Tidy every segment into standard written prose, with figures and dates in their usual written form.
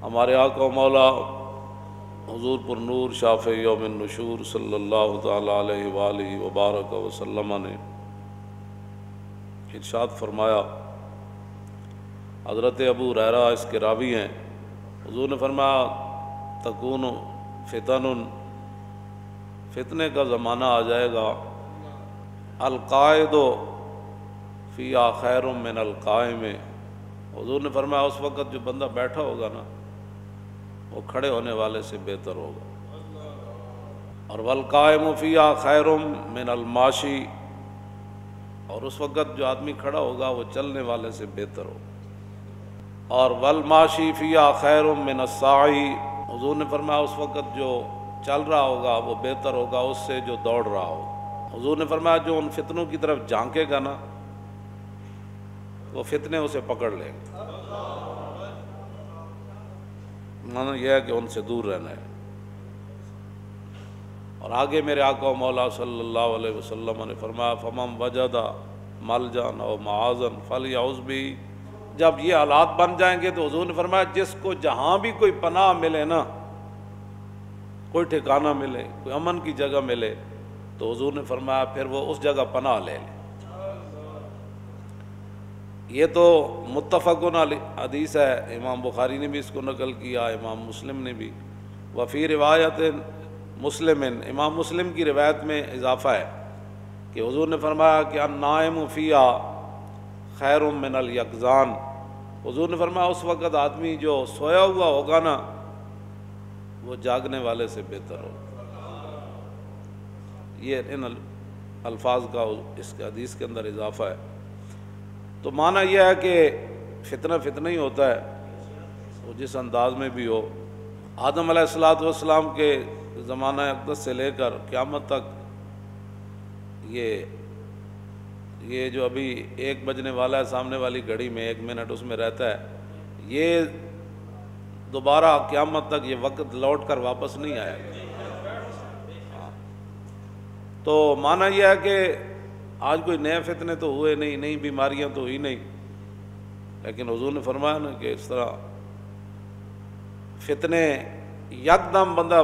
ہمارے آقا و مولا حضور پر نور شافع یوم النشور صلی اللہ تعالی علیہ وآلہ وبارک وسلم نے ارشاد فرمایا، حضرت ابو ہریرہ اس کے راوی ہیں، حضور نے فرمایا تکون فتن، فتنے کا زمانہ آ جائے گا، القائد فیہا خیر من القائم، حضور نے فرمایا اس وقت جو بندہ بیٹھا ہوگا نا وہ کھڑے ہونے والے سے بہتر ہوگا، اور والقائم فیہا خیر من الماشی، اور اس وقت جو آدمی کھڑا ہوگا وہ چلنے والے سے بہتر ہوگا، اور والماشی فیہا خیر من الساعی، حضور نے فرمایا اس وقت جو چل رہا ہوگا وہ بہتر ہوگا اس سے جو دوڑ رہا ہوگا۔ حضور نے فرمایا جو ان فتنوں کی طرف جھانکے گا نا وہ فتنے اسے پکڑ لیں گے، معنی یہ ہے کہ ان سے دور رہنا ہے۔ اور آگے میرے آقا و مولا صلی اللہ علیہ وسلم نے فرمایا فمن وجد ملجا او معاذا فلیعوذ بہ، جب یہ حالات بن جائیں گے تو حضور نے فرمایا جس کو جہاں بھی کوئی پناہ ملے نا، کوئی ٹھکانہ ملے، کوئی امن کی جگہ ملے، تو حضور نے فرمایا پھر وہ اس جگہ پناہ لے لے۔ یہ تو متفقن حدیث ہے، امام بخاری نے بھی اس کو نقل کیا، امام مسلم نے بھی، وفی روایت مسلم، امام مسلم کی روایت میں اضافہ ہے کہ حضور نے فرمایا کہ النائم فیہا خیر من الیقظان، حضور نے فرمایا اس وقت آدمی جو سویا ہوا ہوگا نا وہ جاگنے والے سے بہتر ہوگا۔ یہ ان الفاظ کا اس کے حدیث کے اندر اضافہ ہے۔ تو معنی یہ ہے کہ فتنہ فتنہ ہی ہوتا ہے، وہ جس انداز میں بھی ہو۔ آدم علیہ السلام کے زمانہ اقدس سے لے کر قیامت تک یہ جو ابھی 1 بجنے والا ہے سامنے والی گھڑی میں 1 منٹ اس میں رہتا ہے، یہ دوبارہ قیامت تک یہ وقت لوٹ کر واپس نہیں آئے گا۔ تو معنی یہ ہے کہ آج کوئی نئے فتنے تو ہوئے نہیں، نئی بیماریاں تو ہوئی نہیں، لیکن حضور نے فرمایا نا کہ اس طرح فتنے یکدم بندہ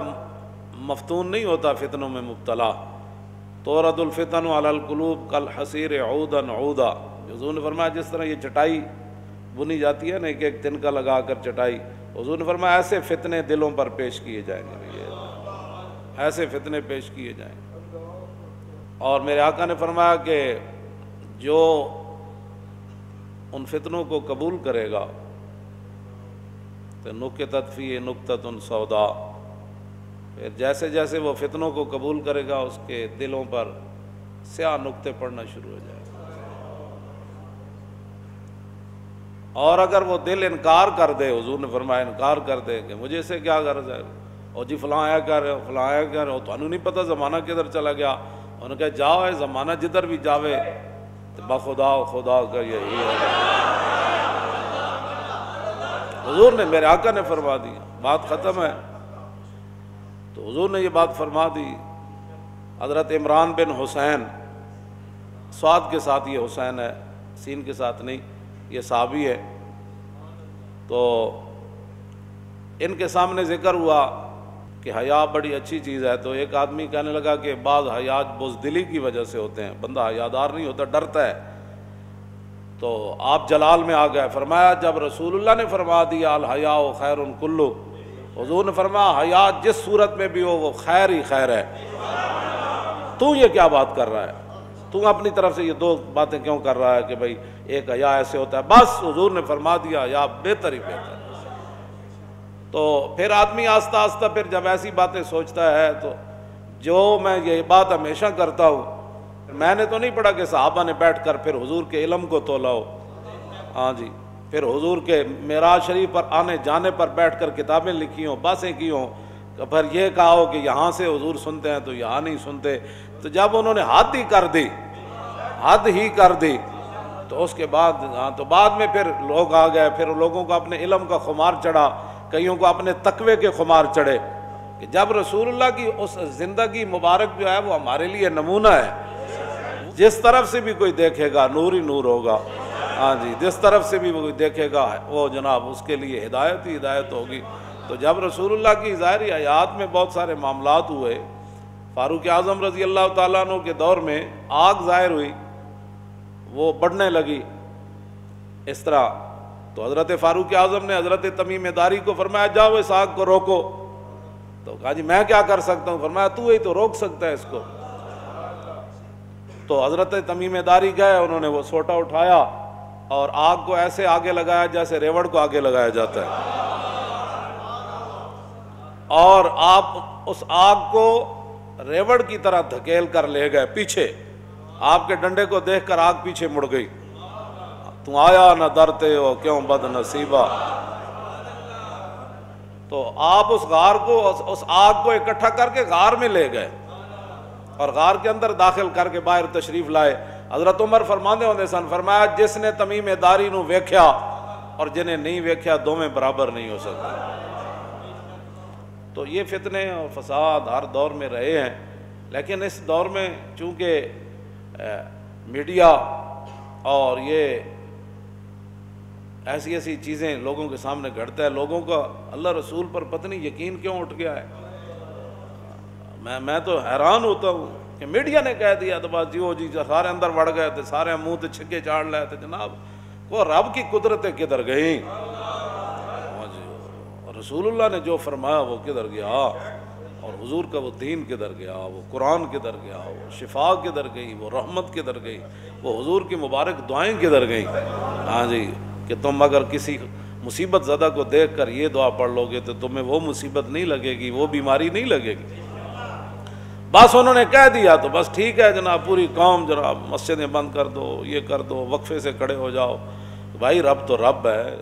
مفتون نہیں ہوتا، فتنوں میں مبتلا۔ تورد الفتن علی القلوب کالحصیر عودا عودا، حضور نے فرمایا جس طرح یہ چٹائی بنی جاتی ہے نا ایک ایک تنکا لگا کر چٹائی، حضور نے فرمایا ایسے فتنے دلوں پر پیش کیے جائیں گے، ایسے فتنے پیش کیے جائیں گے۔ اور میرے آقا نے فرمایا کہ جو ان فتنوں کو قبول کرے گا تو نکتت فیہ نکتۃ سودا، پھر جیسے جیسے وہ فتنوں کو قبول کرے گا اس کے دلوں پر سیاہ نقطے پڑنا شروع ہو جائے گا، اور اگر وہ دل انکار کر دے، حضور نے فرمایا انکار کر دے کہ مجھے سے کیا غرض ہے، اور جی فلاں آیا کر رہے ہو، فلاں آیا کر رہے ہو، تو انہوں نہیں پتہ زمانہ کدھر چلا گیا، انہوں نے کہا جاؤ ہے زمانہ جدھر بھی جاوے تو بخدا خدا کا یہی ہے۔ حضور نے میرے آقا نے فرما دی، بات ختم ہے۔ تو حضور نے یہ بات فرما دی۔ حضرت عمران بن حسین، صاد کے ساتھ یہ حسین ہے، سین کے ساتھ نہیں، یہ صحابی ہے، تو ان کے سامنے ذکر ہوا کہ حیا بڑی اچھی چیز ہے، تو ایک آدمی کہنے لگا کہ بعض حیات بزدلی کی وجہ سے ہوتے ہیں، بندہ حیادار نہیں ہوتا، ڈرتا ہے۔ تو آپ جلال میں آ گئے، فرمایا جب رسول اللہ نے فرما دیا الحیاء خیر کلہ، حضور نے فرمایا حیا جس صورت میں بھی ہو وہ خیر ہی خیر ہے، تو یہ کیا بات کر رہا ہے، تو اپنی طرف سے یہ 2 باتیں کیوں کر رہا ہے کہ بھائی ایک حیا ایسے ہوتا ہے، بس حضور نے فرما دیا حیا بہتر ہی بہتر۔ تو پھر آدمی آہستہ آہستہ پھر جب ایسی باتیں سوچتا ہے، تو جو میں یہ بات ہمیشہ کرتا ہوں، میں نے تو نہیں پڑھا کہ صحابہ نے بیٹھ کر پھر حضور کے علم کو تولا ہو، ہاں جی، پھر حضور کے معراج شریف پر آنے جانے پر بیٹھ کر کتابیں لکھی ہوں، باتیں کی ہوں، پھر یہ کہا ہو کہ یہاں سے حضور سنتے ہیں تو یہاں نہیں سنتے۔ تو جب انہوں نے حد ہی کر دی تو اس کے بعد تو بعد میں پھر لوگ آ گئے، پھر لوگوں کو اپنے علم کا خمار چڑھا، کئیوں کو اپنے تقوی کے خمار چڑھے، کہ جب رسول اللہ کی اس زندگی مبارک جو ہے وہ ہمارے لیے نمونہ ہے، جس طرف سے بھی کوئی دیکھے گا نور ہی نور ہوگا، ہاں جی، جس طرف سے بھی وہ دیکھے گا وہ جناب اس کے لیے ہدایت ہی ہدایت ہوگی۔ تو جب رسول اللہ کی ظاہری حیات میں بہت سارے معاملات ہوئے، فاروق اعظم رضی اللہ تعالیٰ عنہ کے دور میں آگ ظاہر ہوئی، وہ بڑھنے لگی اس طرح، تو حضرت فاروق اعظم نے حضرت تمیم داری کو فرمایا جاؤ اس آگ کو روکو، تو کہا جی میں کیا کر سکتا ہوں؟ فرمایا تو ہی تو روک سکتا ہے اس کو۔ تو حضرت تمیم داری گئے، انہوں نے وہ سوٹا اٹھایا اور آگ کو ایسے آگے لگایا جیسے ریوڑ کو آگے لگایا جاتا ہے، اور آپ اس آگ کو ریوڑ کی طرح دھکیل کر لے گئے پیچھے۔ آپ کے ڈنڈے کو دیکھ کر آگ پیچھے مڑ گئی، تم آیا نہ ڈرتے ہو کیوں بد نصیبہ۔ تو آپ اس غار کو، اس آگ کو اکٹھا کر کے غار میں لے گئے اور غار کے اندر داخل کر کے باہر تشریف لائے۔ حضرت عمر فرماندے ہوندے سن، فرمایا جس نے تمیم داری نو ویکھیا اور جنہیں نہیں ویکھیا دونوں برابر نہیں ہو سکتے۔ تو یہ فتنے اور فساد ہر دور میں رہے ہیں، لیکن اس دور میں چونکہ میڈیا اور یہ ایسی ایسی چیزیں لوگوں کے سامنے گھڑتا ہے، لوگوں کا اللہ رسول پر پتہ نہیں یقین کیوں اٹھ گیا ہے۔ میں تو حیران ہوتا ہوں کہ میڈیا نے کہہ دیا تو بس جی سارے اندر وڑ گئے تھے، سارے منہ تے چھکے چاڑ لائے تھے۔ جناب وہ رب کی قدرتیں کدھر گئیں؟ رسول اللہ نے جو فرمایا وہ کدھر گیا، اور حضور کا وہ دین کدھر گیا، وہ قرآن کدھر گیا، وہ شفا کدھر گئی، وہ رحمت کدھر گئی، وہ حضور کی مبارک دعائیں کدھر گئیں؟ ہاں جی، کہ تم اگر کسی مصیبت زدہ کو دیکھ کر یہ دعا پڑھ لو گے تو تمہیں وہ مصیبت نہیں لگے گی، وہ بیماری نہیں لگے گی۔ بس انہوں نے کہہ دیا تو بس ٹھیک ہے جناب، پوری قوم جناب مسجدیں بند کر دو، یہ کر دو، وقفے سے کھڑے ہو جاؤ۔ بھائی رب تو رب ہے۔